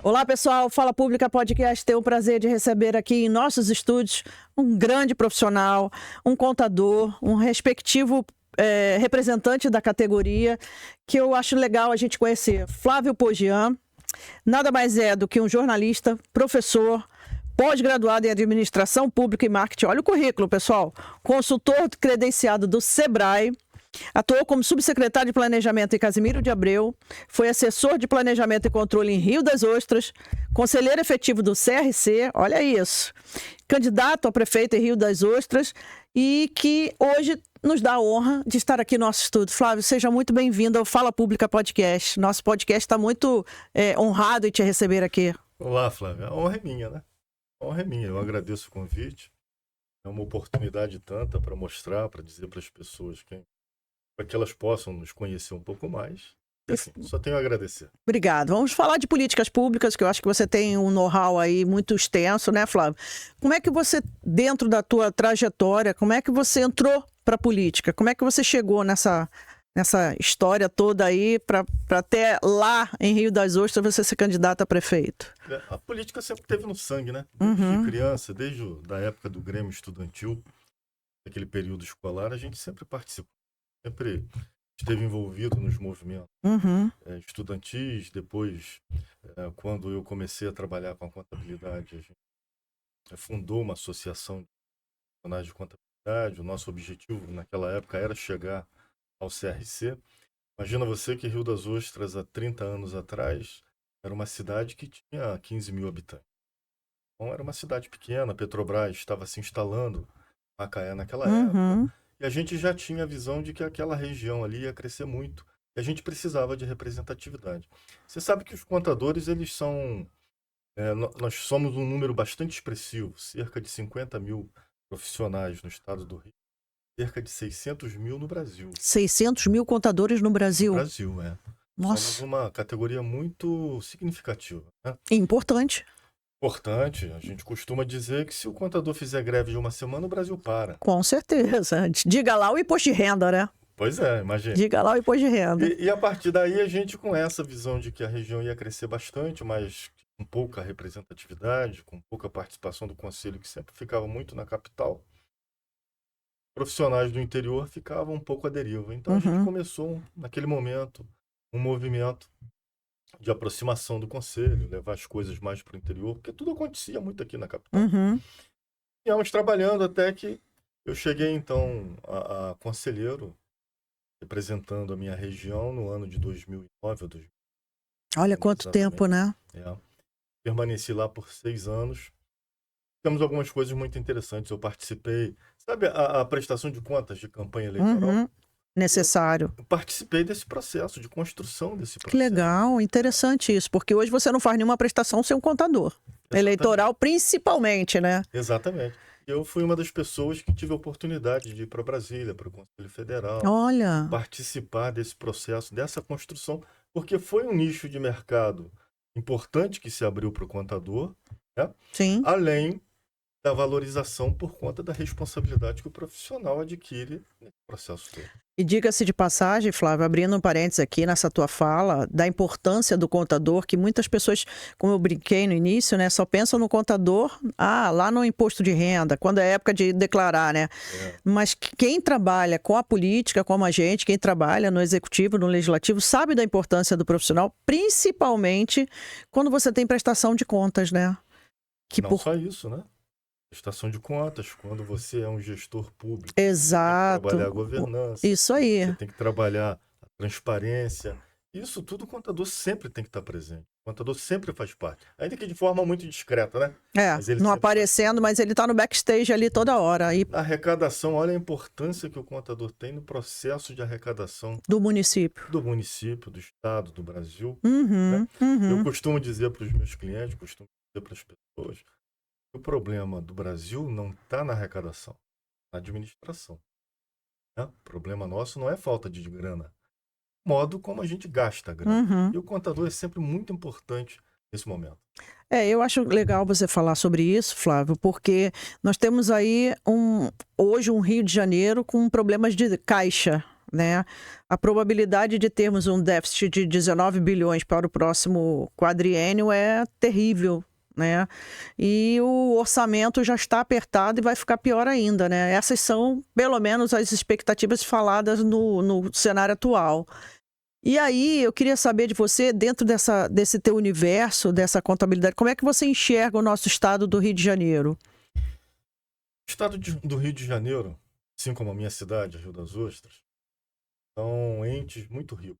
Olá, pessoal. Fala Pública Podcast. Tenho o prazer de receber aqui em nossos estúdios um grande profissional, um contador, um respectivo representante da categoria, que eu acho legal a gente conhecer. Flávio Poggian, nada mais é do que um jornalista, professor, pós-graduado em Administração Pública e Marketing. Olha o currículo, pessoal. Consultor credenciado do Sebrae. Atuou como subsecretário de Planejamento em Casimiro de Abreu, foi assessor de Planejamento e Controle em Rio das Ostras, conselheiro efetivo do CRC, olha isso, candidato a prefeito em Rio das Ostras e que hoje nos dá a honra de estar aqui no nosso estúdio. Flávio, seja muito bem-vindo ao Fala Pública Podcast. Nosso podcast está muito honrado em te receber aqui. Olá, Flávia. A honra é minha, né? A honra é minha. Eu agradeço o convite. É uma oportunidade tanta para mostrar, para dizer para as pessoas para que elas possam nos conhecer um pouco mais. E assim, só tenho a agradecer. Obrigado. Vamos falar de políticas públicas, que eu acho que você tem um know-how aí muito extenso, né, Flávio? Como é que você, dentro da tua trajetória, como é que você entrou para a política? Como é que você chegou nessa história toda aí para até lá em Rio das Ostras você ser candidato a prefeito? A política sempre teve no sangue, né? Desde criança, desde a época do Grêmio Estudantil, aquele período escolar, a gente sempre participou. Sempre esteve envolvido nos movimentos estudantis. Depois, quando eu comecei a trabalhar com a contabilidade, a gente fundou uma associação de profissionais de contabilidade. O nosso objetivo naquela época era chegar ao CRC. Imagina você que Rio das Ostras, há 30 anos atrás, era uma cidade que tinha 15 mil habitantes. Então, era uma cidade pequena. A Petrobras estava se instalando em Macaé naquela época. E a gente já tinha a visão de que aquela região ali ia crescer muito. E a gente precisava de representatividade. Você sabe que os contadores, eles são... nós somos um número bastante expressivo. Cerca de 50 mil profissionais no estado do Rio. Cerca de 600 mil no Brasil. 600 mil contadores no Brasil? No Brasil, é. Nossa. Somos uma categoria muito significativa, né? Importante. Importante. A gente costuma dizer que se o contador fizer greve de uma semana, o Brasil para. Com certeza. Diga lá o imposto de renda, né? Pois é, imagina. Diga lá o imposto de renda. E a partir daí a gente, com essa visão de que a região ia crescer bastante, mas com pouca representatividade, com pouca participação do conselho, que sempre ficava muito na capital, profissionais do interior ficavam um pouco à deriva. Então a gente começou, naquele momento, um movimento de aproximação do conselho, levar as coisas mais para o interior, porque tudo acontecia muito aqui na capital. E íamos trabalhando até que eu cheguei, então, a conselheiro, representando a minha região no ano de 2009 ou 2010. Olha quanto tempo, né? Permaneci lá por 6 anos. Temos algumas coisas muito interessantes. Eu participei, sabe a prestação de contas de campanha eleitoral? Necessário. Eu participei desse processo, de construção desse processo. Que legal, interessante isso, porque hoje você não faz nenhuma prestação sem um contador. Exatamente. Eleitoral, principalmente, né? Exatamente. Eu fui uma das pessoas que tive a oportunidade de ir para Brasília, para o Conselho Federal. Olha. Participar desse processo, dessa construção, porque foi um nicho de mercado importante que se abriu para o contador, né? Sim. Além da valorização por conta da responsabilidade que o profissional adquire nesse processo todo. E diga-se de passagem, Flávio, abrindo um parênteses aqui nessa tua fala, da importância do contador, que muitas pessoas, como eu brinquei no início, né, só pensam no contador, lá no imposto de renda, quando é época de declarar, né? Mas quem trabalha com a política, como a gente, quem trabalha no executivo, no legislativo, sabe da importância do profissional, principalmente quando você tem prestação de contas, né? Só isso, né? Prestação de contas, quando você é um gestor público. Exato. Tem que trabalhar a governança. Isso aí. Você tem que trabalhar a transparência. Isso tudo o contador sempre tem que estar presente. O contador sempre faz parte. Ainda que de forma muito discreta, né? Não aparecendo, mas ele está no backstage ali toda hora. A arrecadação, olha a importância que o contador tem no processo de arrecadação. Do município. Do município, do estado, do Brasil. Né? Eu costumo dizer para os meus clientes, costumo dizer para as pessoas, o problema do Brasil não está na arrecadação, na administração. Né? O problema nosso não é falta de grana, modo como a gente gasta a grana. E o contador é sempre muito importante nesse momento. Eu acho legal você falar sobre isso, Flávio, porque nós temos aí hoje um Rio de Janeiro com problemas de caixa. né? A probabilidade de termos um déficit de 19 bilhões para o próximo quadriênio é terrível, né? E o orçamento já está apertado e vai ficar pior ainda, né? Essas são, pelo menos, as expectativas faladas no cenário atual. E aí, eu queria saber de você, dentro desse teu universo, dessa contabilidade, como é que você enxerga o nosso estado do Rio de Janeiro? O estado do Rio de Janeiro, assim como a minha cidade, Rio das Ostras, são entes muito ricos.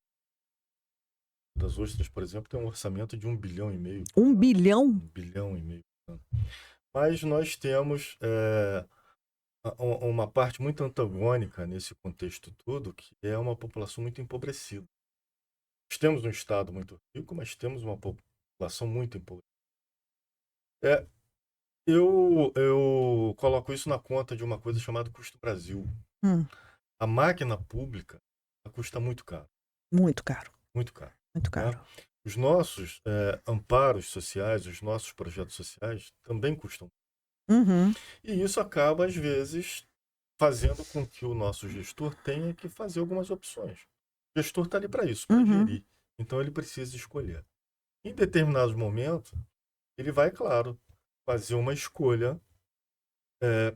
Rio das Ostras, por exemplo, tem um orçamento de 1,5 bilhão. 1 bilhão? 1,5 bilhão. Mas nós temos uma parte muito antagônica nesse contexto todo, que é uma população muito empobrecida. Nós temos um estado muito rico, mas temos uma população muito empobrecida. Eu coloco isso na conta de uma coisa chamada custo Brasil. A máquina pública custa muito caro. Muito caro. Muito caro. Muito caro. Né? Os nossos amparos sociais, os nossos projetos sociais também custam. E isso acaba, às vezes, fazendo com que o nosso gestor tenha que fazer algumas opções. O gestor está ali para isso, para gerir. Então, ele precisa escolher. Em determinados momentos, ele vai, claro, fazer uma escolha que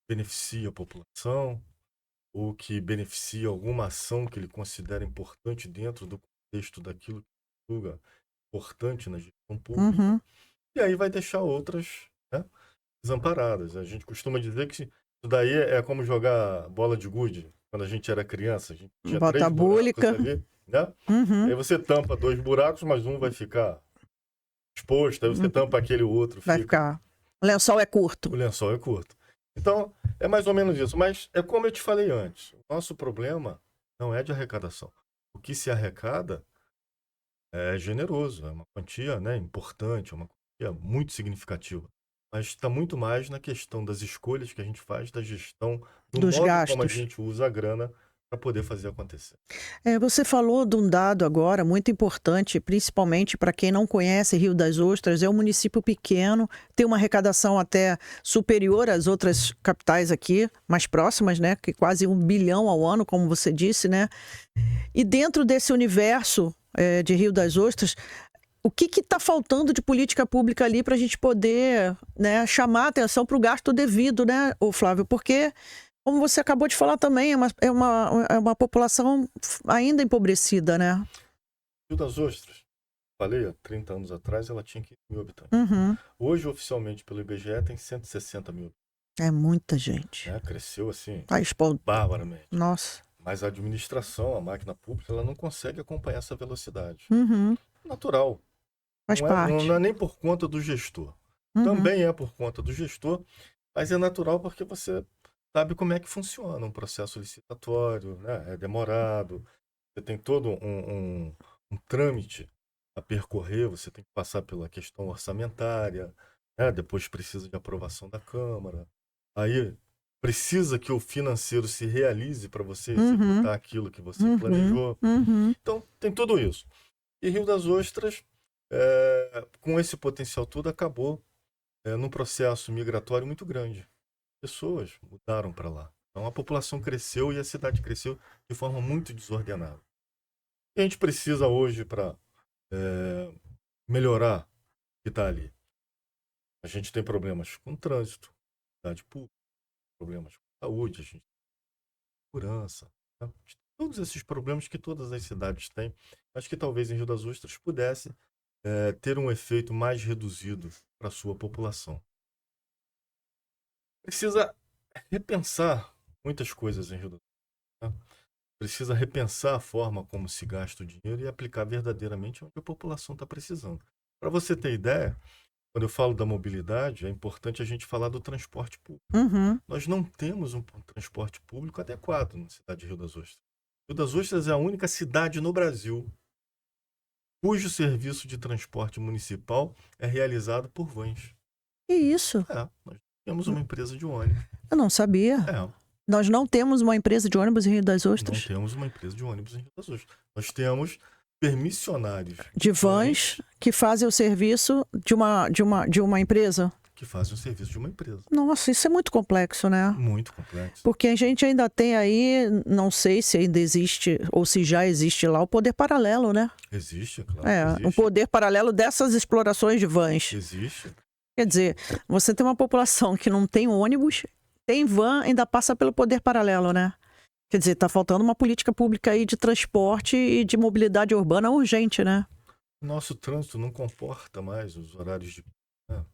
beneficia a população ou que beneficia alguma ação que ele considera importante dentro do contexto daquilo que julga importante na gestão pública. E aí vai deixar outras, né, desamparadas. A gente costuma dizer que isso daí é como jogar bola de gude. Quando a gente era criança, a gente tinha Bota 3 buracos ali, né? Uhum. Aí você tampa 2 buracos, mas um vai ficar exposto, aí você tampa aquele outro. Vai ficar. O lençol é curto. O lençol é curto. Então, é mais ou menos isso. Mas é como eu te falei antes. O nosso problema não é de arrecadação. O que se arrecada é generoso, é uma quantia, né, importante, é uma quantia muito significativa. Mas está muito mais na questão das escolhas que a gente faz, da gestão, do Dos modo gastos. como a gente usa a grana para poder fazer acontecer. Você falou de um dado agora muito importante, principalmente para quem não conhece Rio das Ostras. É um município pequeno, tem uma arrecadação até superior às outras capitais aqui, mais próximas, né? Que quase 1 bilhão ao ano, como você disse, né? E dentro desse universo de Rio das Ostras, o que está faltando de política pública ali para a gente poder, né, chamar a atenção para o gasto devido, né, Flávio? Porque, como você acabou de falar também, é uma população ainda empobrecida, né? Rio das Ostras, falei, há 30 anos atrás, ela tinha 15 mil habitantes. Hoje, oficialmente, pelo IBGE, tem 160 mil. É muita gente. Cresceu assim, barbaramente. Nossa. Mas a administração, a máquina pública, ela não consegue acompanhar essa velocidade. Natural. Faz parte. Não é nem por conta do gestor. Também é por conta do gestor, mas é natural porque você sabe como é que funciona um processo licitatório, né? É demorado, você tem todo um trâmite a percorrer, você tem que passar pela questão orçamentária, né? Depois precisa de aprovação da Câmara, aí precisa que o financeiro se realize para você executar aquilo que você planejou. Então, tem tudo isso. E Rio das Ostras, com esse potencial todo, acabou num processo migratório muito grande. Pessoas mudaram para lá. Então, a população cresceu e a cidade cresceu de forma muito desordenada. E a gente precisa hoje para melhorar o que está ali. A gente tem problemas com trânsito, cidade pública, problemas com saúde, a gente tem segurança, né? Todos esses problemas que todas as cidades têm. Acho que talvez em Rio das Ostras pudesse ter um efeito mais reduzido para a sua população. Precisa repensar muitas coisas em Rio das Ostras. Né? Precisa repensar a forma como se gasta o dinheiro e aplicar verdadeiramente onde a população está precisando. Para você ter ideia, quando eu falo da mobilidade, é importante a gente falar do transporte público. Nós não temos um transporte público adequado na cidade de Rio das Ostras. Rio das Ostras é a única cidade no Brasil cujo serviço de transporte municipal é realizado por vans. Que isso? Nós temos uma empresa de ônibus. Eu não sabia. Nós não temos uma empresa de ônibus em Rio das Ostras? Não temos uma empresa de ônibus em Rio das Ostras. Nós temos permissionários de vans que fazem o serviço de uma empresa? que fazem o serviço de uma empresa. Nossa, isso é muito complexo, né? Muito complexo. Porque a gente ainda tem aí, não sei se ainda existe ou se já existe lá o poder paralelo, né? Existe, claro. É, o Existe. poder paralelo dessas explorações de vans. Existe. Quer dizer, você tem uma população que não tem ônibus, tem van, ainda passa pelo poder paralelo, né? Quer dizer, tá faltando uma política pública aí de transporte e de mobilidade urbana urgente, né? Nosso trânsito não comporta mais os horários de, né,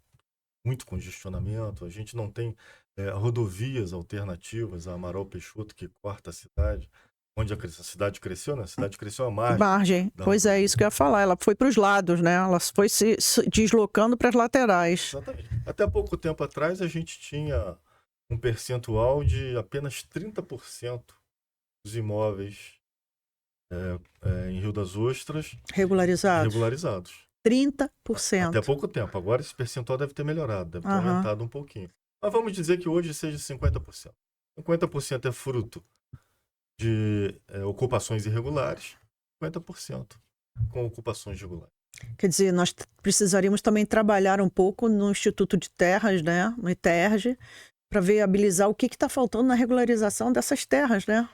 muito congestionamento. A gente não tem rodovias alternativas a Amaral Peixoto, que corta a cidade. Onde a cidade cresceu, né? A cidade cresceu à margem. Pois é, isso que eu ia falar. Ela foi para os lados, né? Ela foi se deslocando para as laterais. Exatamente. Até pouco tempo atrás, a gente tinha um percentual de apenas 30% dos imóveis em Rio das Ostras regularizados. 30%. Até pouco tempo. Agora esse percentual deve ter melhorado, deve ter aumentado um pouquinho. Mas vamos dizer que hoje seja 50%. 50% é fruto de ocupações irregulares, 50% com ocupações regulares. Quer dizer, nós precisaríamos também trabalhar um pouco no Instituto de Terras, né? No ITERJ, para viabilizar o que está faltando na regularização dessas terras, né?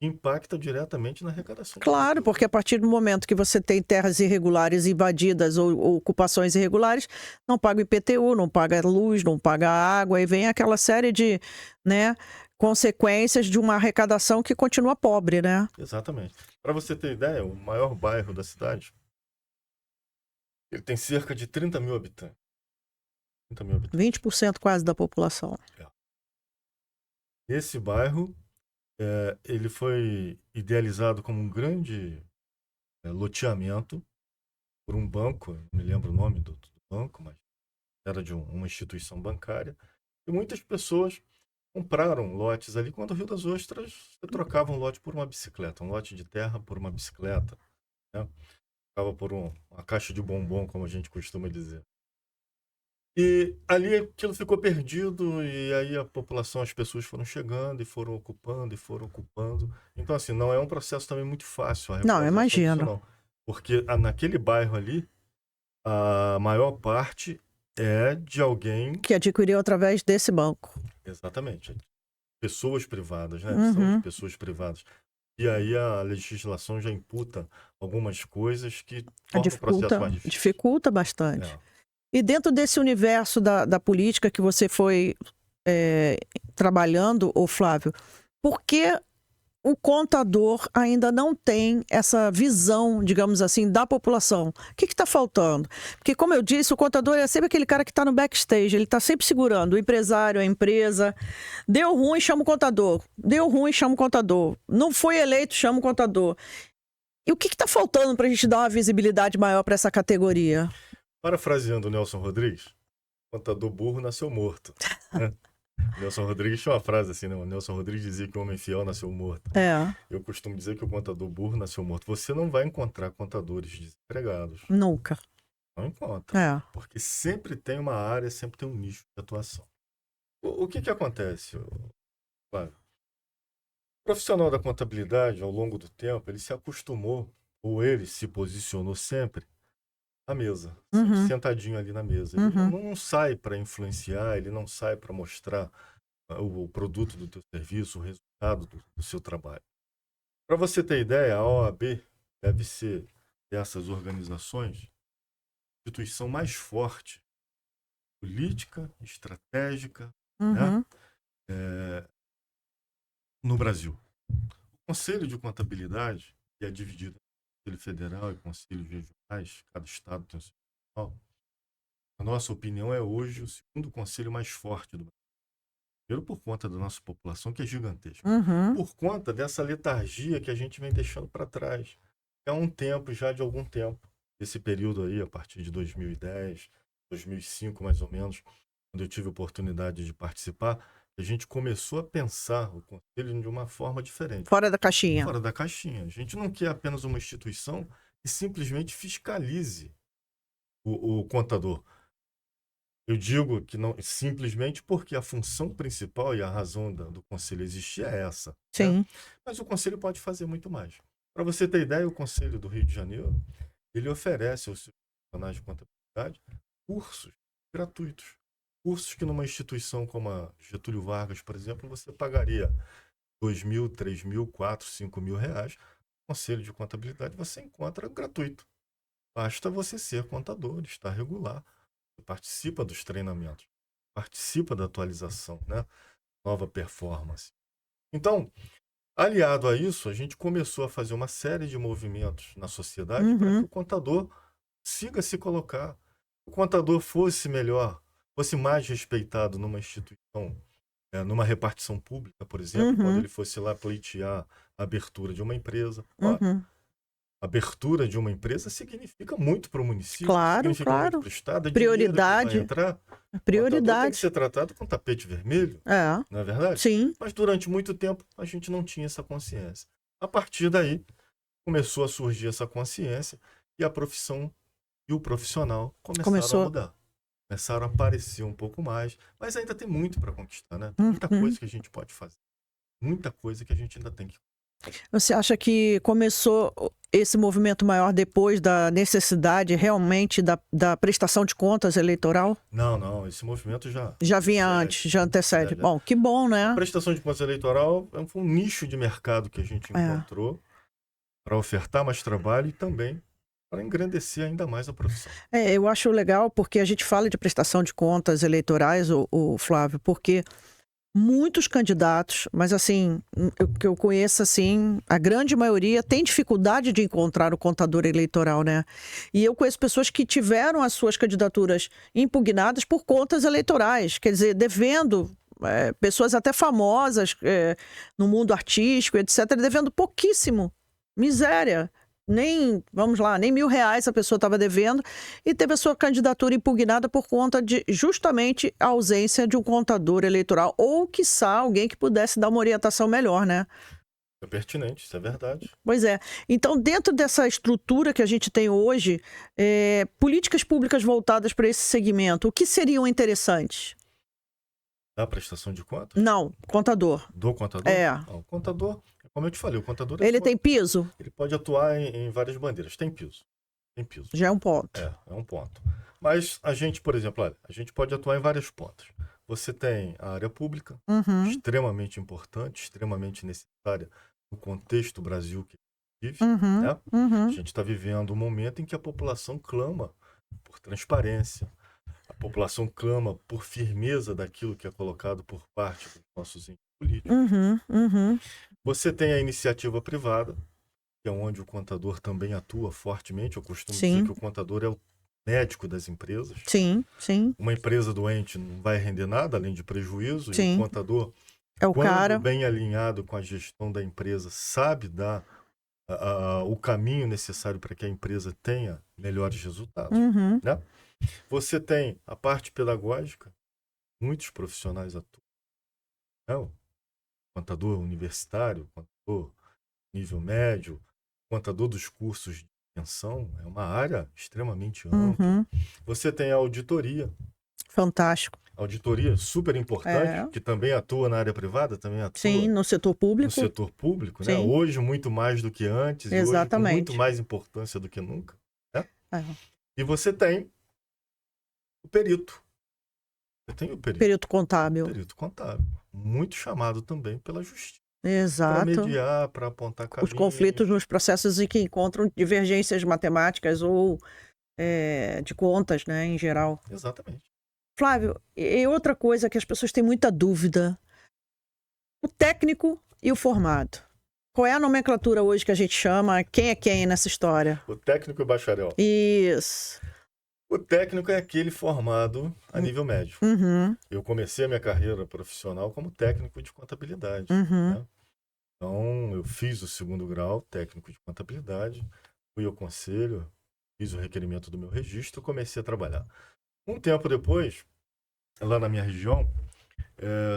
Impacta diretamente na arrecadação. Claro, porque a partir do momento que você tem terras irregulares invadidas ou ocupações irregulares, não paga o IPTU, não paga luz, não paga água, e vem aquela série de, né, consequências de uma arrecadação que continua pobre, né? Exatamente. Para você ter ideia, o maior bairro da cidade, ele tem cerca de 30 mil habitantes. 30 mil habitantes. 20% quase da população. Esse bairro, ele foi idealizado como um grande loteamento por um banco, não me lembro o nome do banco, mas era de uma instituição bancária, e muitas pessoas compraram lotes ali. Quando o Rio das Ostras, você trocava um lote por uma bicicleta, um lote de terra por uma bicicleta, né? Trocava por uma caixa de bombom, como a gente costuma dizer. E ali aquilo ficou perdido, e aí a população, as pessoas foram chegando e foram ocupando e foram ocupando. Então, assim, não é um processo também muito fácil a Não, regularização disso, imagino. não. Porque naquele bairro ali, a maior parte é de alguém... Que adquiriu através desse banco. Exatamente. Pessoas privadas, né? Uhum. São de pessoas privadas. E aí a legislação já imputa algumas coisas que tornam o processo mais difícil. Dificulta bastante. É. E dentro desse universo da política que você foi trabalhando, ô Flávio, por que o contador ainda não tem essa visão, digamos assim, da população? O que está faltando? Porque, como eu disse, o contador é sempre aquele cara que está no backstage, ele está sempre segurando o empresário, a empresa. Deu ruim, chama o contador. Deu ruim, chama o contador. Não foi eleito, chama o contador. E o que está faltando para a gente dar uma visibilidade maior para essa categoria? Parafraseando o Nelson Rodrigues, contador burro nasceu morto. Né? Nelson Rodrigues tinha uma frase assim, né? O Nelson Rodrigues dizia que o homem fiel nasceu morto. Eu costumo dizer que o contador burro nasceu morto. Você não vai encontrar contadores desempregados. Nunca. Não encontra. Porque sempre tem uma área, sempre tem um nicho de atuação. O que acontece, Flávio? O profissional da contabilidade, ao longo do tempo, ele se acostumou, ou ele se posicionou sempre à mesa, sempre sentadinho ali na mesa. Ele não sai para influenciar, ele não sai para mostrar o produto do teu serviço, o resultado do seu trabalho. Para você ter ideia, a OAB deve ser dessas organizações a instituição mais forte, política, estratégica, né? No Brasil. O Conselho de Contabilidade, que é dividido em Conselho Federal e Conselhos Regionais, cada estado tem o seu regional, a nossa opinião é hoje o segundo conselho mais forte do Brasil. Primeiro por conta da nossa população, que é gigantesca. Por conta dessa letargia que a gente vem deixando para trás. Há um tempo, já de algum tempo, esse período aí, a partir de 2010, 2005 mais ou menos, quando eu tive a oportunidade de participar, a gente começou a pensar o conselho de uma forma diferente. Fora da caixinha. Fora da caixinha. A gente não quer apenas uma instituição que simplesmente fiscalize o contador. Eu digo que não simplesmente porque a função principal e a razão do conselho existir é essa. Sim. Né? Mas o conselho pode fazer muito mais. Para você ter ideia, o Conselho do Rio de Janeiro, ele oferece aos seus profissionais de contabilidade cursos gratuitos. cursos que numa instituição como a Getúlio Vargas, por exemplo, você pagaria 2.000, 3.000, 4, 5.000 reais. Conselho de contabilidade você encontra gratuito. Basta você ser contador, estar regular. Você participa dos treinamentos, participa da atualização, né? Nova performance. Então, aliado a isso, a gente começou a fazer uma série de movimentos na sociedade para que o contador siga se colocar. O contador fosse melhor, fosse mais respeitado numa instituição, numa repartição pública, por exemplo, quando ele fosse lá pleitear a abertura de uma empresa. Abertura de uma empresa significa muito para o município, Claro, significa muito claro. para o Estado, Prioridade. dinheiro que vai entrar. O contador tem que Prioridade. ser tratado com tapete vermelho, não é verdade? Sim. Mas durante muito tempo a gente não tinha essa consciência. A partir daí começou a surgir essa consciência e a profissão e o profissional começaram a mudar. Começaram a aparecer um pouco mais, mas ainda tem muito para conquistar, né? Tem muita coisa que a gente pode fazer. Muita coisa que a gente ainda tem que. Você acha que começou esse movimento maior depois da necessidade realmente da prestação de contas eleitoral? Não, esse movimento já vinha antes, já antecede. Bom, que bom, né? A prestação de contas eleitoral foi um nicho de mercado que a gente encontrou para ofertar mais trabalho e também para engrandecer ainda mais a profissão. Eu acho legal porque a gente fala de prestação de contas eleitorais, o Flávio, porque muitos candidatos, mas assim, que eu conheço assim, a grande maioria tem dificuldade de encontrar o contador eleitoral, né? E eu conheço pessoas que tiveram as suas candidaturas impugnadas por contas eleitorais, quer dizer, devendo, pessoas até famosas no mundo artístico, etc., devendo pouquíssimo, miséria. Nem, vamos lá, nem R$1.000 a pessoa estava devendo e teve a sua candidatura impugnada por conta de justamente a ausência de um contador eleitoral ou, quiçá, alguém que pudesse dar uma orientação melhor, né? É pertinente, isso é verdade. Pois é. Então, dentro dessa estrutura que a gente tem hoje, políticas públicas voltadas para esse segmento, o que seriam interessantes? Da prestação de contas? Não, contador. Do contador? Não, o contador, como eu te falei, o contador... Ele tem piso? Ele pode atuar em várias bandeiras. Tem piso. Tem piso. Já é um ponto. É um ponto. Mas a gente, por exemplo, olha, a gente pode atuar em várias pontas. Você tem a área pública, extremamente importante, extremamente necessária no contexto Brasil que vive. Né? A gente está vivendo um momento em que a população clama por transparência, a população clama por firmeza daquilo que é colocado por parte dos nossos entes políticos. Você tem a iniciativa privada, que é onde o contador também atua fortemente. Eu costumo dizer que o contador é o médico das empresas. Sim. Uma empresa doente não vai render nada, além de prejuízo. Sim. E o contador, é o quando cara bem alinhado com a gestão da empresa, sabe dar o caminho necessário para que a empresa tenha melhores resultados. Né? Você tem a parte pedagógica, muitos profissionais atuam. Não? Contador universitário, contador nível médio, contador dos cursos de extensão, é uma área extremamente ampla. Você tem a auditoria. Fantástico. Auditoria super importante, que também atua na área privada, também atua. Sim, no setor público. No setor público, né? Hoje muito mais do que antes, exatamente. E hoje com muito mais importância do que nunca. Né? E você tem o perito. Você tem o perito contábil. Perito contábil. Muito chamado também pela justiça. Exato. Para mediar, para apontar caminhos. Os conflitos nos processos em que encontram divergências matemáticas ou de contas, né, em geral. Exatamente. Flávio, e outra coisa que as pessoas têm muita dúvida: o técnico e o formado. Qual é a nomenclatura hoje que a gente chama? Quem é quem nessa história? O técnico e o bacharel. Isso. O técnico é aquele formado a nível médio. Eu comecei a minha carreira profissional como técnico de contabilidade. Né? Então, eu fiz o 2º grau, técnico de contabilidade, fui ao conselho, fiz o requerimento do meu registro e comecei a trabalhar. Um tempo depois, lá na minha região,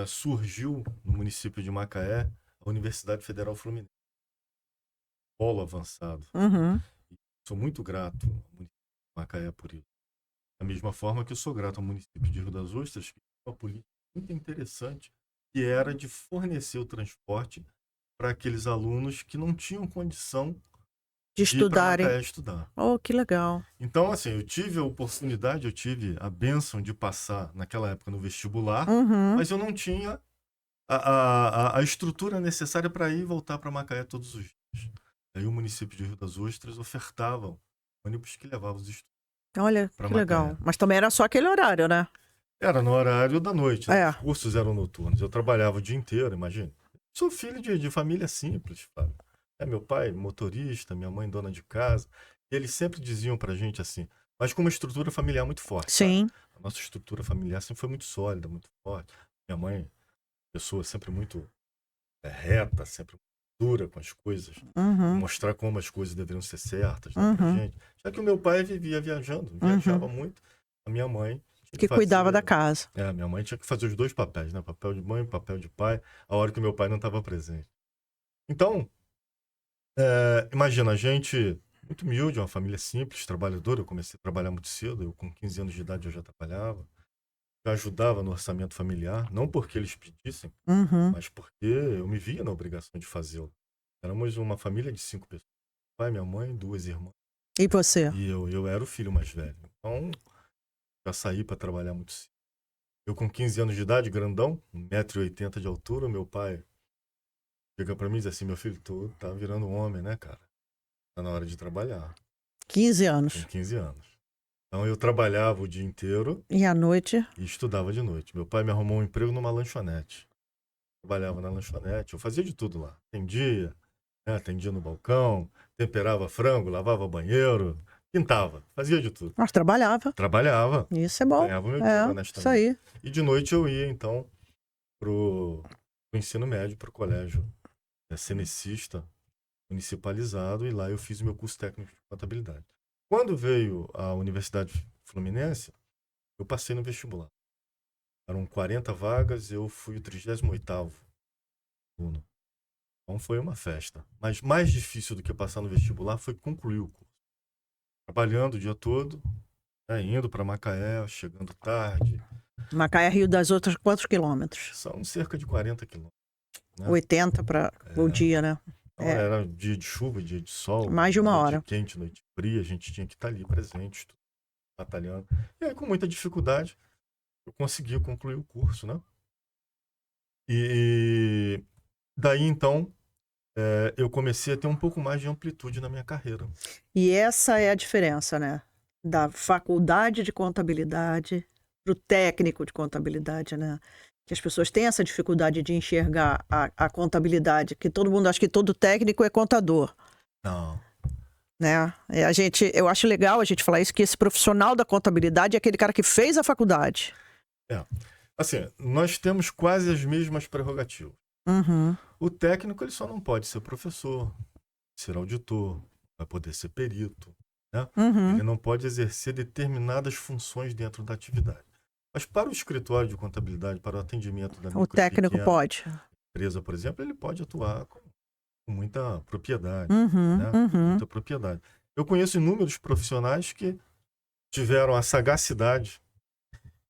surgiu no município de Macaé a Universidade Federal Fluminense. Polo avançado. Sou muito grato ao município de Macaé por isso. Da mesma forma que eu sou grato ao município de Rio das Ostras, que tem uma política muito interessante, que era de fornecer o transporte para aqueles alunos que não tinham condição De de ir para estudarem. Macaé estudar. Oh, que legal. Então, assim, eu tive a oportunidade, eu tive a bênção de passar, naquela época, no vestibular, Uhum. mas eu não tinha a estrutura necessária para ir e voltar para Macaé todos os dias. Aí o município de Rio das Ostras ofertava ônibus que levava os estudantes Olha, para que Macaé. legal. Mas também era só aquele horário, né? Era no horário da noite, né? É. Os cursos eram noturnos. Eu trabalhava o dia inteiro, imagina. Sou filho de família simples, Fábio. Meu pai motorista, minha mãe dona de casa. E eles sempre diziam pra gente assim, mas com uma estrutura familiar muito forte, sabe? Sim. A nossa estrutura familiar sempre foi muito sólida, muito forte. Minha mãe, pessoa sempre muito reta, sempre dura com as coisas. Uhum. Mostrar como as coisas deveriam ser certas, né, pra Uhum. gente. Já que o meu pai vivia viajando, viajava muito. A minha mãe tinha Que fazer- cuidava da casa. minha mãe tinha que fazer os dois papéis, né? Papel de mãe, papel de pai, a hora que meu pai não estava presente. Então, imagina, a gente muito humilde, uma família simples, trabalhadora. Eu comecei a trabalhar muito cedo. Eu, com 15 anos de idade, eu já trabalhava. Já ajudava no orçamento familiar, não porque eles pedissem, Uhum. mas porque eu me via na obrigação de fazê-lo. Éramos uma família de 5 pessoas. Pai, minha mãe, 2 irmãs. E você? E eu era o filho mais velho. Então, já saí para trabalhar muito cedo. Eu com 15 anos de idade, grandão, 1,80 m de altura, meu pai chega para mim e diz assim, meu filho, tu tá virando um homem, né, cara? Tá na hora de trabalhar. 15 Com anos. 15 anos. Então eu trabalhava o dia inteiro E à noite? e estudava de noite. Meu pai me arrumou um emprego numa lanchonete. Trabalhava na lanchonete, eu fazia de tudo lá. Atendia, né, atendia no balcão, temperava frango, lavava banheiro, pintava, fazia de tudo. Nós trabalhava. Trabalhava, Isso é bom. ganhava o meu dinheiro Isso honestamente. aí. E de noite eu ia, então, pro ensino médio, pro colégio cenecista municipalizado, e lá eu fiz o meu curso técnico de contabilidade. Quando veio a Universidade Fluminense, eu passei no vestibular. Eram 40 vagas, eu fui o 38º aluno. Então foi uma festa. Mas mais difícil do que passar no vestibular foi concluir o curso. Trabalhando o dia todo, né, indo para Macaé, chegando tarde. Macaé, Rio das Ostras, quantos quilômetros? São cerca de 40 quilômetros. Né? 80 para o dia, né? Então era dia de chuva, dia de sol. Mais de uma noite hora. quente, noite fria, a gente tinha que estar ali presente, batalhando. E aí, com muita dificuldade, eu consegui concluir o curso, né? E daí, então, eu comecei a ter um pouco mais de amplitude na minha carreira. E essa é a diferença, né? Da faculdade de contabilidade para o técnico de contabilidade, né? Que as pessoas têm essa dificuldade de enxergar a contabilidade, que todo mundo acha que todo técnico é contador, Não. né? Eu acho legal a gente falar isso, que esse profissional da contabilidade é aquele cara que fez a faculdade. Assim, nós temos quase as mesmas prerrogativas. Uhum. O técnico, ele só não pode ser professor, ser auditor, vai poder ser perito, né? Uhum. Ele não pode exercer determinadas funções dentro da atividade. Mas para o escritório de contabilidade, para o atendimento da O técnico pequena pode. empresa, por exemplo, ele pode atuar com muita propriedade, Uhum, né? uhum. Muita propriedade. Eu conheço inúmeros profissionais que tiveram a sagacidade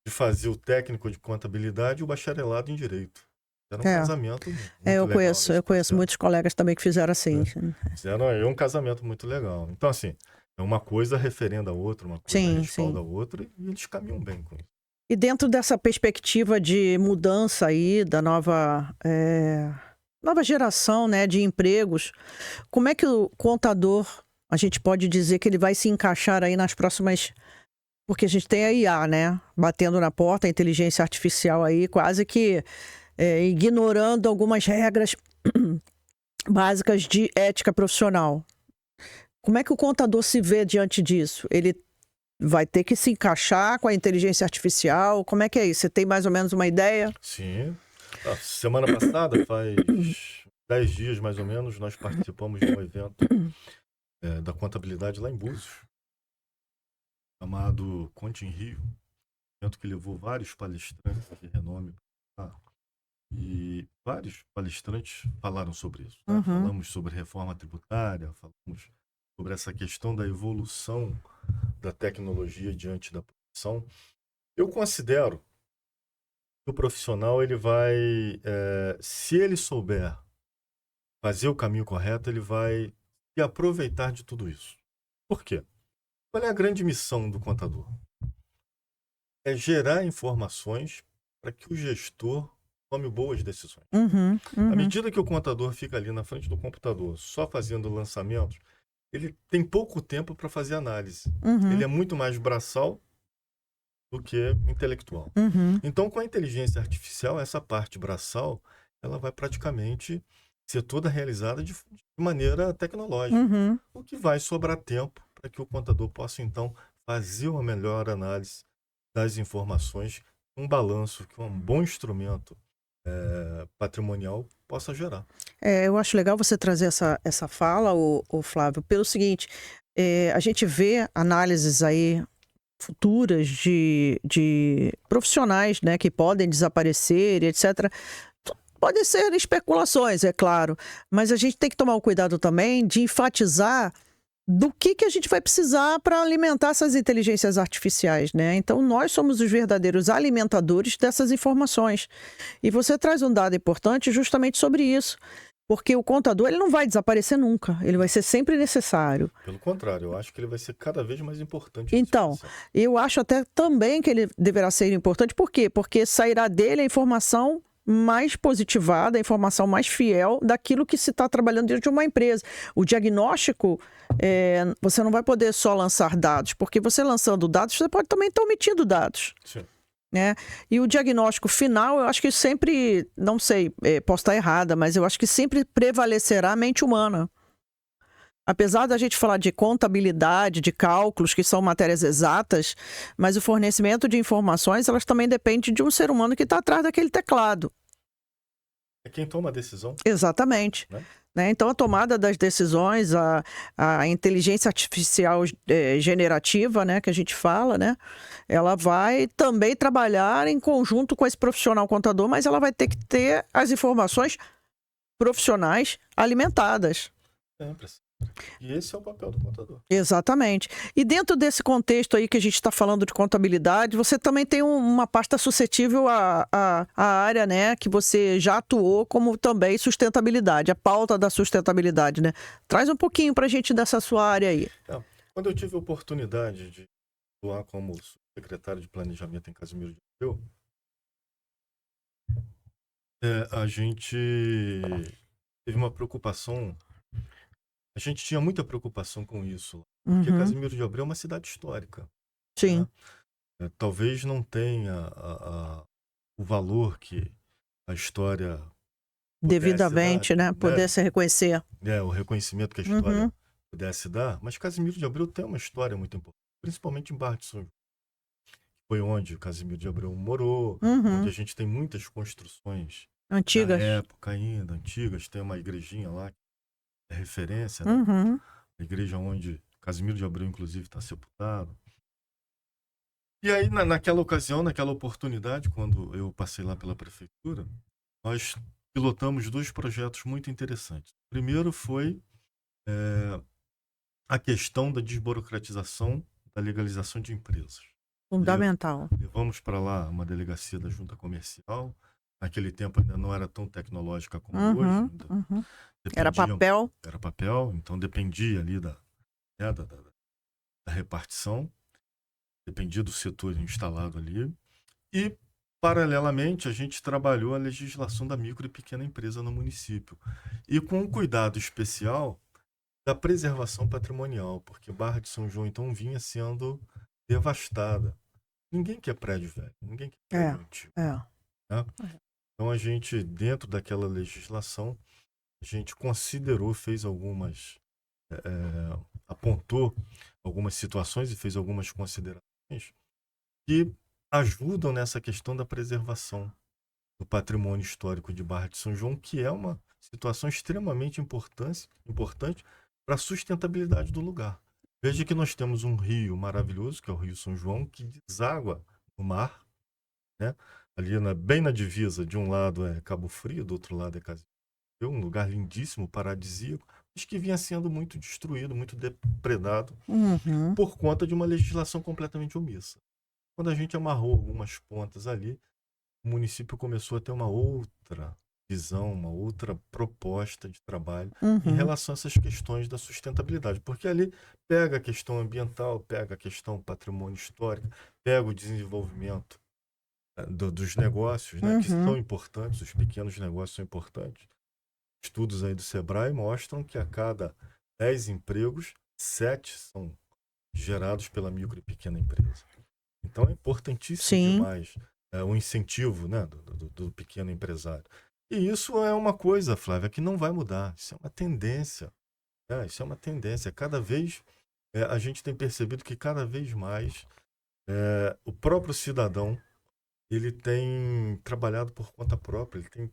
de fazer o técnico de contabilidade e o bacharelado em direito. Era um casamento muito eu legal. Eu conheço muitos colegas também que fizeram assim. Fizeram aí um casamento muito legal. Então, assim, é uma coisa referenda a outra, uma coisa respalda a outra, e eles caminham bem com isso. E dentro dessa perspectiva de mudança aí, da nova geração, né, de empregos, como é que o contador, a gente pode dizer que ele vai se encaixar aí nas próximas... Porque a gente tem a IA, né, batendo na porta, a inteligência artificial aí, quase que ignorando algumas regras básicas de ética profissional. Como é que o contador se vê diante disso? Ele vai ter que se encaixar com a inteligência artificial? Como é que é isso? Você tem mais ou menos uma ideia? Sim. Semana passada, faz 10 dias mais ou menos, nós participamos de um evento da contabilidade lá em Búzios, chamado Conte em Rio. Evento que levou vários palestrantes de renome. E vários palestrantes falaram sobre isso. Né? Uhum. Falamos sobre reforma tributária, falamos sobre essa questão da evolução da tecnologia diante da profissão. Eu considero que o profissional, ele vai, se ele souber fazer o caminho correto, ele vai e aproveitar de tudo isso. Por quê? Qual é a grande missão do contador? É gerar informações para que o gestor tome boas decisões. Uhum, À uhum, medida que o contador fica ali na frente do computador só fazendo lançamentos, ele tem pouco tempo para fazer análise. Ele uhum, é muito mais braçal do que intelectual. uhum, Então, com a inteligência artificial, essa parte braçal, ela vai praticamente ser toda realizada de maneira tecnológica, uhum. o que vai sobrar tempo para que o contador possa, então, fazer uma melhor análise das informações, um balanço que um bom instrumento patrimonial possa gerar. Eu acho legal você trazer essa fala, o Flávio, pelo seguinte, a gente vê análises aí futuras de profissionais, né, que podem desaparecer e etc. Podem ser especulações, é claro, mas a gente tem que tomar o cuidado também de enfatizar do que a gente vai precisar para alimentar essas inteligências artificiais, né? Então, nós somos os verdadeiros alimentadores dessas informações. E você traz um dado importante justamente sobre isso, porque o contador ele não vai desaparecer nunca, ele vai ser sempre necessário. Pelo contrário, eu acho que ele vai ser cada vez mais importante nesse Então, processo. eu acho até também que ele deverá ser importante, por quê? Porque sairá dele a informação mais positivada, a informação mais fiel daquilo que se está trabalhando dentro de uma empresa. O diagnóstico, você não vai poder só lançar dados, porque você lançando dados, você pode também estar omitindo dados. Sim. Né? E o diagnóstico final, eu acho que sempre, não sei, posso estar errada, mas eu acho que sempre prevalecerá a mente humana. Apesar da gente falar de contabilidade, de cálculos, que são matérias exatas, mas o fornecimento de informações, elas também dependem de um ser humano que está atrás daquele teclado. É quem toma a decisão. Exatamente. Né? Né? Então, a tomada das decisões, a inteligência artificial generativa, né, que a gente fala, né, ela vai também trabalhar em conjunto com esse profissional contador, mas ela vai ter que ter as informações profissionais alimentadas. Sempre. E esse é o papel do contador. Exatamente. E dentro desse contexto aí que a gente está falando de contabilidade, você também tem uma pasta suscetível à área, né, que você já atuou, como também sustentabilidade, a pauta da sustentabilidade, né? Traz um pouquinho para a gente dessa sua área aí. Quando eu tive a oportunidade de atuar como secretário de Planejamento em Casimiro de Abreu, a gente teve uma preocupação. A gente tinha muita preocupação com isso, porque Uhum. Casimiro de Abreu é uma cidade histórica. Sim. Né? Talvez não tenha o valor que a história Devidamente, dar, né? Pudesse reconhecer. o reconhecimento que a história pudesse dar, mas Casimiro de Abreu tem uma história muito importante, principalmente em Barra de São João. Foi onde o Casimiro de Abreu morou, onde a gente tem muitas construções Antigas. da época ainda, antigas. Tem uma igrejinha lá, que é referência, né? Uhum. A igreja onde Casimiro de Abreu, inclusive, está sepultado. E aí, naquela ocasião, naquela oportunidade, quando eu passei lá pela prefeitura, nós pilotamos 2 projetos muito interessantes. O primeiro foi a questão da desburocratização da legalização de empresas. Fundamental. Levamos para lá uma delegacia da Junta Comercial. Naquele tempo ainda não era tão tecnológica como hoje. Ainda Era papel. Era papel, então dependia ali da repartição, dependia do setor instalado ali. E, paralelamente, a gente trabalhou a legislação da micro e pequena empresa no município. E com um cuidado especial da preservação patrimonial, porque Barra de São João, então, vinha sendo devastada. Ninguém quer prédio velho, ninguém quer prédio antigo. Né? Então, a gente, dentro daquela legislação, a gente considerou, fez algumas... apontou algumas situações e fez algumas considerações que ajudam nessa questão da preservação do patrimônio histórico de Barra de São João, que é uma situação extremamente importante para a sustentabilidade do lugar. Veja que nós temos um rio maravilhoso, que é o Rio São João, que deságua no mar, né? Ali bem na divisa, de um lado é Cabo Frio, do outro lado é Casimiro, um lugar lindíssimo, paradisíaco, mas que vinha sendo muito destruído, muito depredado, por conta de uma legislação completamente omissa. Quando a gente amarrou algumas pontas ali, o município começou a ter uma outra visão, uma outra proposta de trabalho em Uhum. relação a essas questões da sustentabilidade. Porque ali pega a questão ambiental, pega a questão patrimônio histórico, pega o desenvolvimento dos negócios, né, que Uhum. são importantes, os pequenos negócios são importantes. Estudos aí do Sebrae mostram que a cada 10 empregos, 7 são gerados pela micro e pequena empresa. Então é importantíssimo Sim. demais o incentivo, né, do pequeno empresário. E isso é uma coisa, Flávia, que não vai mudar. Isso é uma tendência. Né? Isso é uma tendência. Cada vez a gente tem percebido que cada vez mais o próprio cidadão ele tem trabalhado por conta própria, ele tem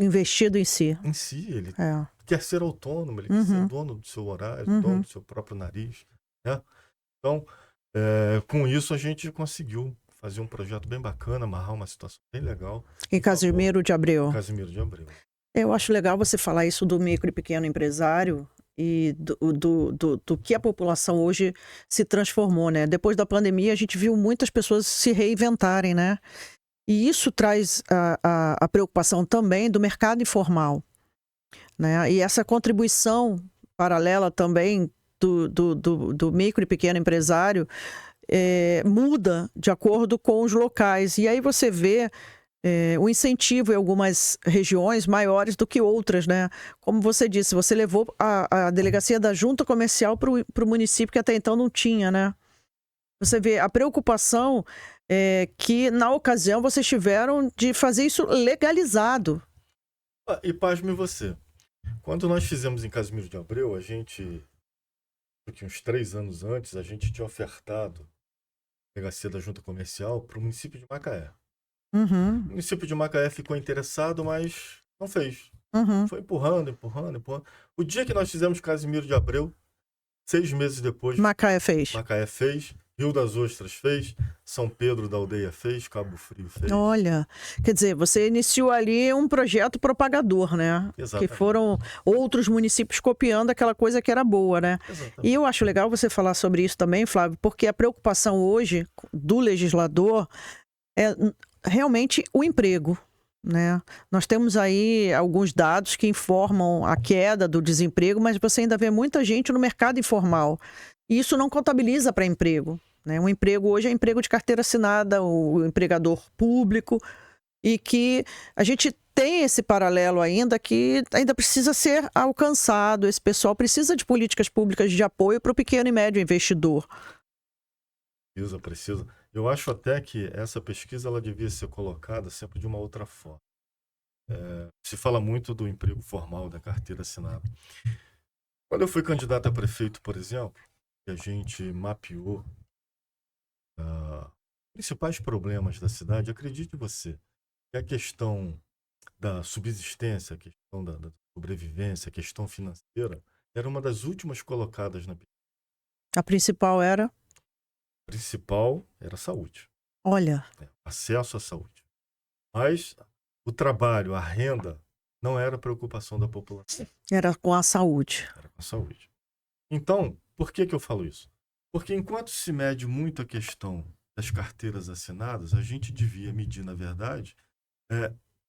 Investido em si. em si, ele É. quer ser autônomo, ele quer ser Uhum. dono do seu horário, dono Uhum. do seu próprio nariz. Né? Então, com isso, a gente conseguiu fazer um projeto bem bacana, amarrar uma situação bem legal. Em Casimiro de Abreu. Casimiro de Abreu. Eu acho legal você falar isso do micro e pequeno empresário e do que a população hoje se transformou, né? Depois da pandemia, a gente viu muitas pessoas se reinventarem, né? E isso traz a preocupação também do mercado informal, né? E essa contribuição paralela também do micro e pequeno empresário muda de acordo com os locais. E aí você vê o incentivo em algumas regiões maiores do que outras, né? Como você disse, você levou a delegacia da junta comercial para o município que até então não tinha, né? Você vê a preocupação que, na ocasião, vocês tiveram de fazer isso legalizado. E pasme você, quando nós fizemos em Casimiro de Abreu, a gente, uns 3 anos antes, a gente tinha ofertado a delegacia da junta comercial para o município de Macaé. Uhum. O município de Macaé ficou interessado, mas não fez. Uhum. Foi empurrando. O dia que nós fizemos Casimiro de Abreu, 6 meses depois, Macaé fez. Macaé fez, Rio das Ostras fez, São Pedro da Aldeia fez, Cabo Frio fez. Olha, quer dizer, você iniciou ali um projeto propagador, né? Exatamente. Que foram outros municípios copiando aquela coisa que era boa, né? Exatamente. E eu acho legal você falar sobre isso também, Flávio, porque a preocupação hoje do legislador é realmente o emprego, né? Nós temos aí alguns dados que informam a queda do desemprego, mas você ainda vê muita gente no mercado informal. E isso não contabiliza para emprego, né? Um emprego hoje é emprego de carteira assinada, o empregador público, e que a gente tem esse paralelo ainda que ainda precisa ser alcançado. Esse pessoal precisa de políticas públicas de apoio para o pequeno e médio investidor. Precisa. Eu acho até que essa pesquisa ela devia ser colocada sempre de uma outra forma. Se fala muito do emprego formal, da carteira assinada. Quando eu fui candidato a prefeito, por exemplo, a gente mapeou os principais problemas da cidade, acredite você, que a questão da subsistência, a questão da sobrevivência, a questão financeira, era uma das últimas colocadas na pesquisa. A principal era? A principal era a saúde. Olha. Acesso à saúde. Mas o trabalho, a renda, não era preocupação da população. Era com a saúde. Era com a saúde. Então, por que eu falo isso? Porque enquanto se mede muito a questão das carteiras assinadas, a gente devia medir, na verdade,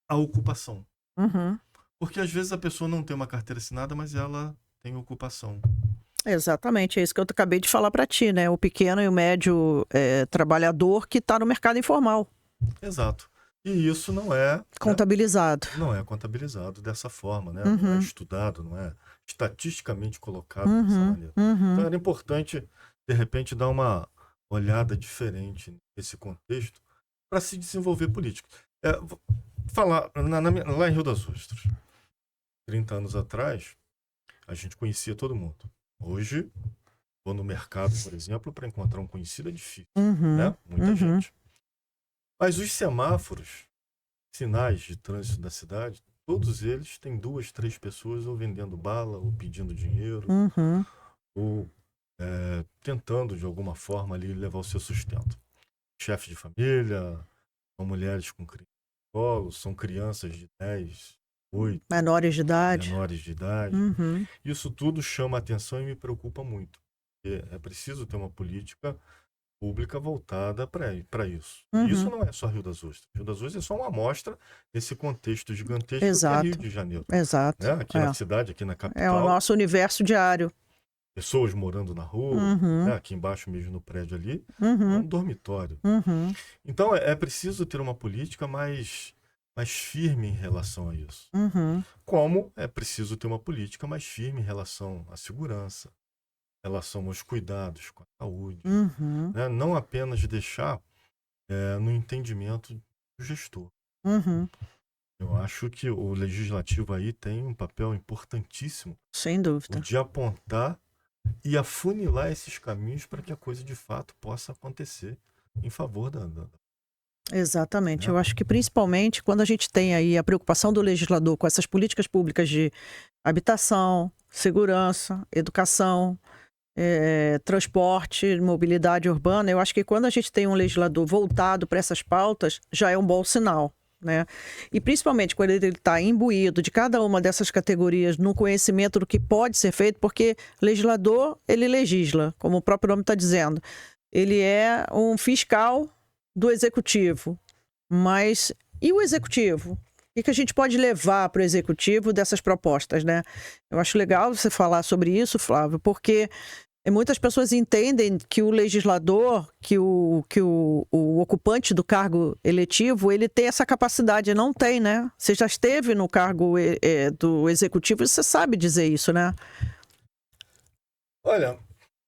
a ocupação. Uhum. Porque às vezes a pessoa não tem uma carteira assinada, mas ela tem ocupação. Exatamente, é isso que eu acabei de falar para ti, né? O pequeno e o médio trabalhador que está no mercado informal. Exato. E isso não é contabilizado. Não é contabilizado dessa forma, né? Uhum. Não é estudado, não é estatisticamente colocado dessa maneira. Uhum. Então era importante, de repente, dar uma olhada diferente nesse contexto para se desenvolver política. Falar lá em Rio das Ostras, 30 anos atrás, a gente conhecia todo mundo. Hoje, vou no mercado, por exemplo, para encontrar um conhecido é difícil, né? Muita gente. Mas os semáforos, sinais de trânsito da cidade, todos eles têm 2, 3 pessoas ou vendendo bala, ou pedindo dinheiro, ou tentando de alguma forma ali levar o seu sustento. Chefe de família, são mulheres com crianças no colo, são crianças de 10, 8, menores de idade. Isso tudo chama a atenção e me preocupa muito. É preciso ter uma política pública voltada para isso. E Uhum. isso não é só Rio das Ostras. Rio das Ostras é só uma amostra desse contexto gigantesco que é Rio Exato, de Janeiro. exato. Né? Aqui na cidade, aqui na É o capital, nosso universo diário. pessoas morando na rua, Uhum, né? Aqui embaixo mesmo no prédio ali, é uhum, um dormitório. uhum, Então é preciso ter uma política mais firme em relação a isso. uhum, Como é preciso ter uma política mais firme em relação à segurança, em relação aos cuidados com a saúde, uhum, né? Não apenas deixar no entendimento do gestor. uhum. Eu acho que o legislativo aí tem um papel importantíssimo, Sem o dúvida. de apontar e afunilar esses caminhos para que a coisa de fato possa acontecer em favor Exatamente. né? Eu acho que principalmente quando a gente tem aí a preocupação do legislador com essas políticas públicas de habitação, segurança, educação, transporte, mobilidade urbana, eu acho que quando a gente tem um legislador voltado para essas pautas, já é um bom sinal. Né? E principalmente quando ele está imbuído de cada uma dessas categorias no conhecimento do que pode ser feito, porque legislador, ele legisla, como o próprio nome está dizendo. Ele é um fiscal do executivo. Mas e o executivo? O que a gente pode levar para o executivo dessas propostas, né? Eu acho legal você falar sobre isso, Flávio, porque muitas pessoas entendem que o legislador, o ocupante do cargo eletivo, ele tem essa capacidade. Não tem, né? Você já esteve no cargo do executivo e você sabe dizer isso, né? Olha,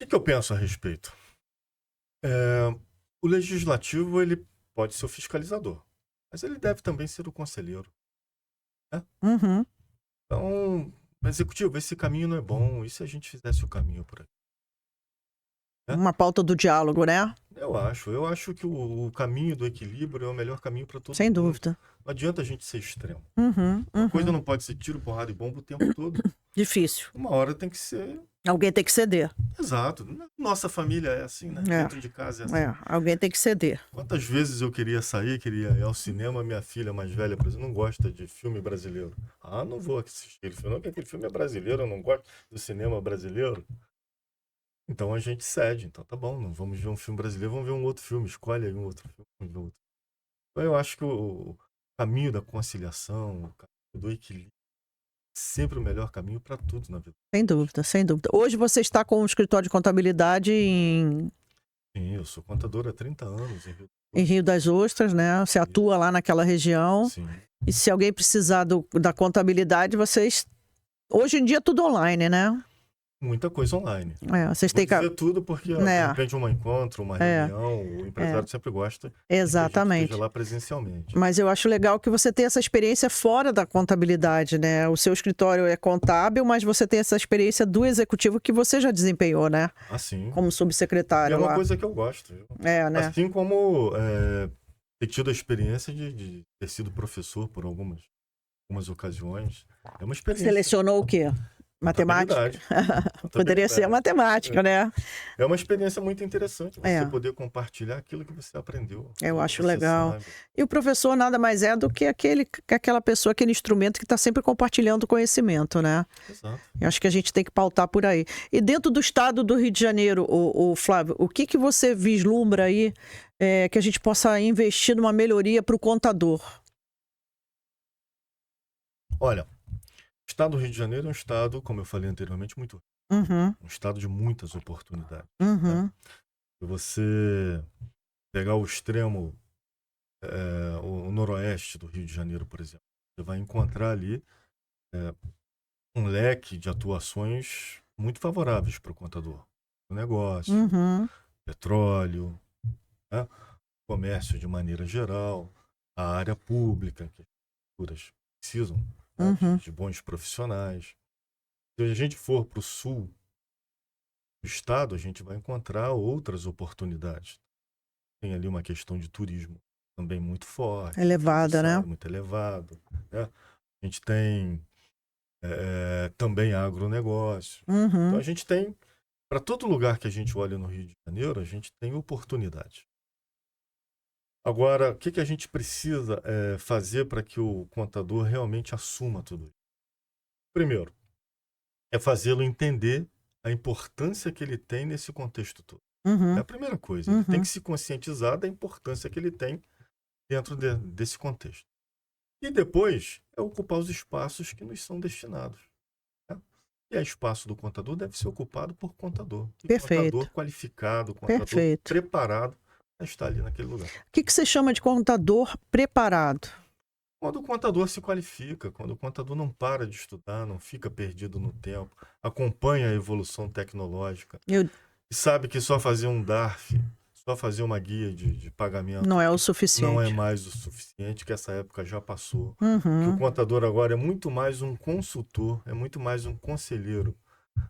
o que eu penso a respeito? O legislativo ele pode ser o fiscalizador, mas ele deve também ser o conselheiro. Né? Uhum. Então, o executivo, esse caminho não é bom. E se a gente fizesse o caminho por aqui? Né? Uma pauta do diálogo, né? Eu acho que o caminho do equilíbrio é o melhor caminho para todo Sem mundo. dúvida. Não adianta a gente ser extremo. Uhum, Uma coisa uhum. não pode ser tiro, porrada e bomba o tempo todo. Difícil. Uma hora tem que ser Alguém tem que ceder. exato. Nossa família é assim, né? Dentro de casa é assim. Alguém tem que ceder. Quantas vezes eu queria sair, queria ir ao cinema, minha filha mais velha, por exemplo, não gosta de filme brasileiro. Ah, não vou assistir aquele filme, não, porque aquele filme é brasileiro, eu não gosto do cinema brasileiro. Então a gente cede, então tá bom, não vamos ver um filme brasileiro, vamos ver um outro filme, escolhe aí um outro filme, vamos ver outro. Então eu acho que o caminho da conciliação, o caminho do equilíbrio, é sempre o melhor caminho para tudo na vida. Sem dúvida, sem dúvida. Hoje você está com um escritório de contabilidade Sim, eu sou contador há 30 anos em Rio das Ostras, né? Você atua lá naquela região. Sim. E se alguém precisar da contabilidade, vocês... Hoje em dia é tudo online, né? Muita coisa online. Vocês Vou têm que... dizer tudo porque, de repente, um encontro, uma reunião, o empresário sempre gosta que a gente Exatamente. esteja lá presencialmente. Mas eu acho legal que você tenha essa experiência fora da contabilidade, né? O seu escritório é contábil, mas você tem essa experiência do executivo que você já desempenhou, né? Assim. Como subsecretário É uma lá. coisa que eu gosto. Né? Assim como ter tido a experiência de ter sido professor por algumas ocasiões. É uma experiência. Selecionou o quê? Matemática? Poderia ser a matemática, né? É uma experiência muito interessante você poder compartilhar aquilo que você aprendeu. Eu acho legal. Sabe. E o professor nada mais é do que aquela pessoa, aquele instrumento que está sempre compartilhando conhecimento, né? Exato. Eu acho que a gente tem que pautar por aí. E dentro do estado do Rio de Janeiro, o Flávio, o que você vislumbra aí que a gente possa investir numa melhoria para o contador? Olha, o estado do Rio de Janeiro é um estado, como eu falei anteriormente, muito um estado de muitas oportunidades. Né? Se você pegar o extremo, o noroeste do Rio de Janeiro, por exemplo, você vai encontrar ali um leque de atuações muito favoráveis para o contador. O negócio, petróleo, né? Comércio de maneira geral, a área pública, que as prefeituras precisam de bons profissionais. Se a gente for para o sul do estado, a gente vai encontrar outras oportunidades. Tem ali uma questão de turismo também muito forte. Elevada, né? Muito elevado. Né? A gente tem também agronegócio. Então a gente tem, para todo lugar que a gente olha no Rio de Janeiro, a gente tem oportunidade. Agora, o que a gente precisa fazer para que o contador realmente assuma tudo isso? Primeiro, é fazê-lo entender a importância que ele tem nesse contexto todo. Uhum. É a primeira coisa. Ele tem que se conscientizar da importância que ele tem dentro desse contexto. E depois é ocupar os espaços que nos são destinados. Né? E o espaço do contador deve ser ocupado por contador. E Perfeito. contador qualificado, contador Perfeito. preparado para estar ali naquele lugar. O que você chama de contador preparado? Quando o contador se qualifica, quando o contador não para de estudar, não fica perdido no tempo, acompanha a evolução tecnológica, Eu- e sabe que só fazer um DARF, só fazer uma guia de pagamento Não é o não é suficiente. mais o suficiente, que essa época já passou. Que Uhum. o contador agora é muito mais um consultor, é muito mais um conselheiro,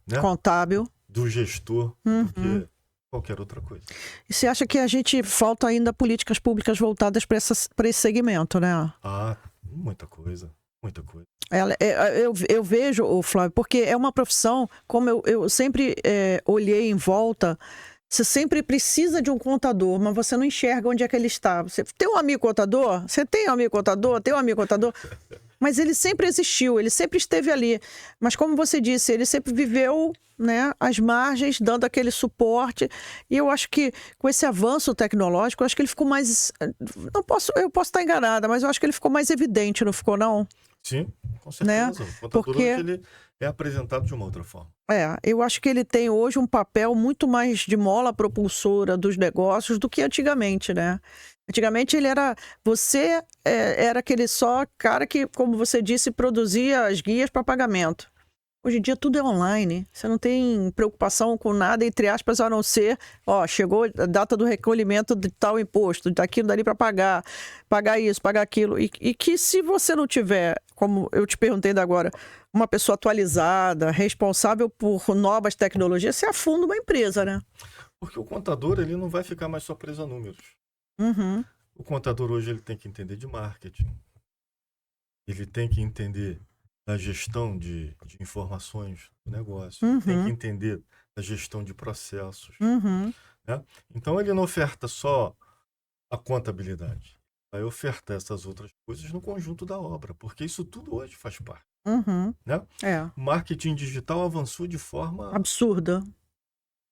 né? Contábil. Do gestor, do que qualquer outra coisa. E você acha que a gente falta ainda políticas públicas voltadas para esse segmento, né? Ah, muita coisa, muita coisa. Eu vejo, o Flávio, porque é uma profissão, como eu sempre olhei em volta, você sempre precisa de um contador, mas você não enxerga onde é que ele está. Você tem um amigo contador? Você tem um amigo contador? Tem um amigo contador? Mas ele sempre existiu, ele sempre esteve ali. Mas como você disse, ele sempre viveu, né, às margens, dando aquele suporte. E eu acho que com esse avanço tecnológico, eu acho que ele ficou mais... eu posso estar enganada, mas eu acho que ele ficou mais evidente, não ficou, não? Sim, com certeza. O contador Porque... hoje ele é apresentado de uma outra forma. eu acho que ele tem hoje um papel muito mais de mola propulsora dos negócios do que antigamente, né? Antigamente ele era... Você era aquele só cara que, como você disse, produzia as guias para pagamento. Hoje em dia tudo é online. Você não tem preocupação com nada, entre aspas, a não ser, chegou a data do recolhimento de tal imposto, daquilo dali para pagar isso, pagar aquilo. E que se você não tiver, como eu te perguntei ainda agora, uma pessoa atualizada, responsável por novas tecnologias, você afunda uma empresa, né? Porque o contador ele não vai ficar mais só preso a números. Uhum. O contador hoje ele tem que entender de marketing. Ele tem que entender da gestão de informações do negócio. Ele tem que entender da gestão de processos. Né? Então ele não oferta só a contabilidade. Vai ofertar essas outras coisas no conjunto da obra, porque isso tudo hoje faz parte. Né? O marketing digital avançou de forma absurda.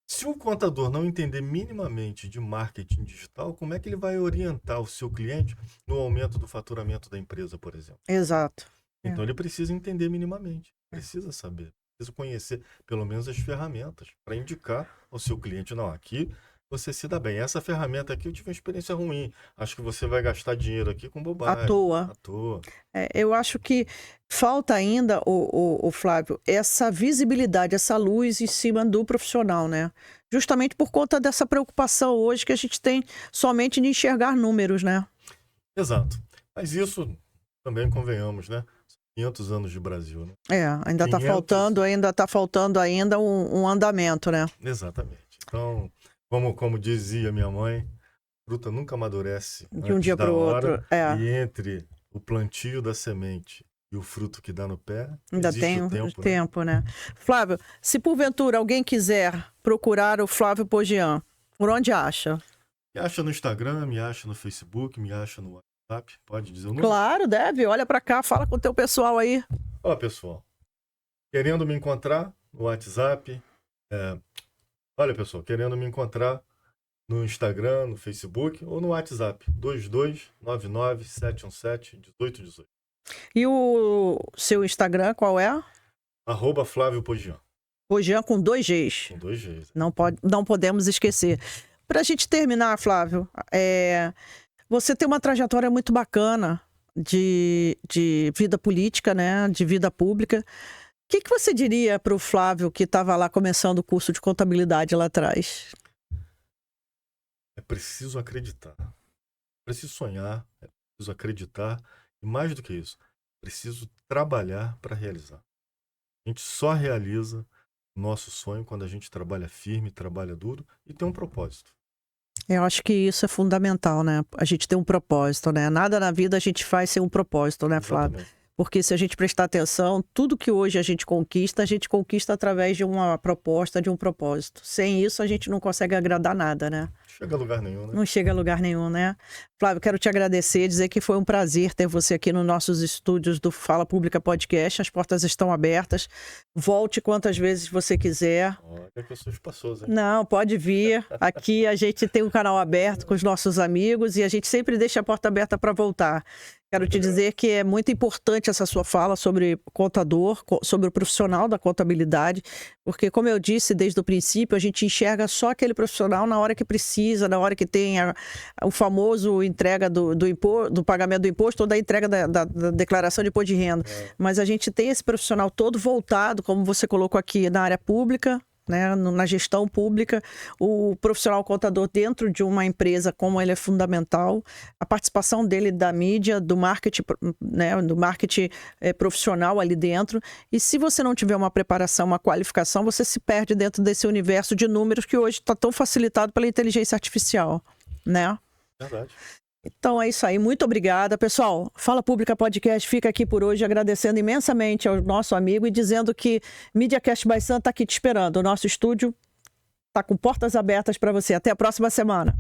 Se um contador não entender minimamente de marketing digital, como é que ele vai orientar o seu cliente no aumento do faturamento da empresa, por exemplo? Exato. Então ele precisa entender minimamente, precisa saber, precisa conhecer pelo menos as ferramentas para indicar ao seu cliente, não, aqui você se dá bem. Essa ferramenta aqui eu tive uma experiência ruim. Acho que você vai gastar dinheiro aqui com bobagem. À toa. Eu acho que falta ainda, o Flávio, essa visibilidade, essa luz em cima do profissional, né? Justamente por conta dessa preocupação hoje que a gente tem somente de enxergar números, né? Exato. Mas isso também convenhamos, né? 500 anos de Brasil, né? Ainda está faltando ainda um andamento, né? Exatamente. Então, como dizia minha mãe, fruta nunca amadurece de um dia para o outro. E entre o plantio da semente e o fruto que dá no pé, ainda tem o tempo, né? Flávio, se porventura alguém quiser procurar o Flávio Pogian, por onde acha? Me acha no Instagram, me acha no Facebook, me acha no WhatsApp, pode dizer o nome? Claro, deve. Olha para cá, fala com o teu pessoal aí. Ó, pessoal, querendo me encontrar no WhatsApp, olha, pessoal, querendo me encontrar no Instagram, no Facebook ou no WhatsApp, 2299-717-1818. E o seu Instagram, qual é? @Flávio Pogian. Pogian com 2 Gs. Com 2 Gs. Não podemos esquecer. Para a gente terminar, Flávio, você tem uma trajetória muito bacana de vida política, né? De vida pública. O que você diria para o Flávio que estava lá começando o curso de contabilidade lá atrás? É preciso acreditar. É preciso sonhar, é preciso acreditar. E mais do que isso, é preciso trabalhar para realizar. A gente só realiza o nosso sonho quando a gente trabalha firme, trabalha duro e tem um propósito. Eu acho que isso é fundamental, né? A gente tem um propósito, né? Nada na vida a gente faz sem um propósito, né, Flávio? Exatamente. Porque se a gente prestar atenção, tudo que hoje a gente conquista através de uma proposta, de um propósito. Sem isso, a gente não consegue agradar nada, né? Chega a lugar nenhum, né? Não chega a lugar nenhum, né? Flávio, quero te agradecer, dizer que foi um prazer ter você aqui nos nossos estúdios do Fala Pública Podcast. As portas estão abertas. Volte quantas vezes você quiser. Olha que eu sou espaçoso, hein? Não, pode vir. Aqui a gente tem um canal aberto com os nossos amigos e a gente sempre deixa a porta aberta para voltar. Quero te dizer que é muito importante essa sua fala sobre contador, sobre o profissional da contabilidade, porque, como eu disse desde o princípio, a gente enxerga só aquele profissional na hora que precisa, na hora que tem o famoso entrega do pagamento do imposto ou da entrega da declaração de imposto de renda. Mas a gente tem esse profissional todo voltado, como você colocou aqui, na área pública, né, na gestão pública, o profissional contador dentro de uma empresa, como ele é fundamental, a participação dele da mídia, do marketing, né, do marketing profissional ali dentro. E se você não tiver uma preparação, uma qualificação, você se perde dentro desse universo de números que hoje está tão facilitado pela inteligência artificial, né? Verdade. Então é isso aí, muito obrigada. Pessoal, Fala Pública Podcast fica aqui por hoje, agradecendo imensamente ao nosso amigo e dizendo que MediaCast by Sun está aqui te esperando. O nosso estúdio está com portas abertas para você. Até a próxima semana.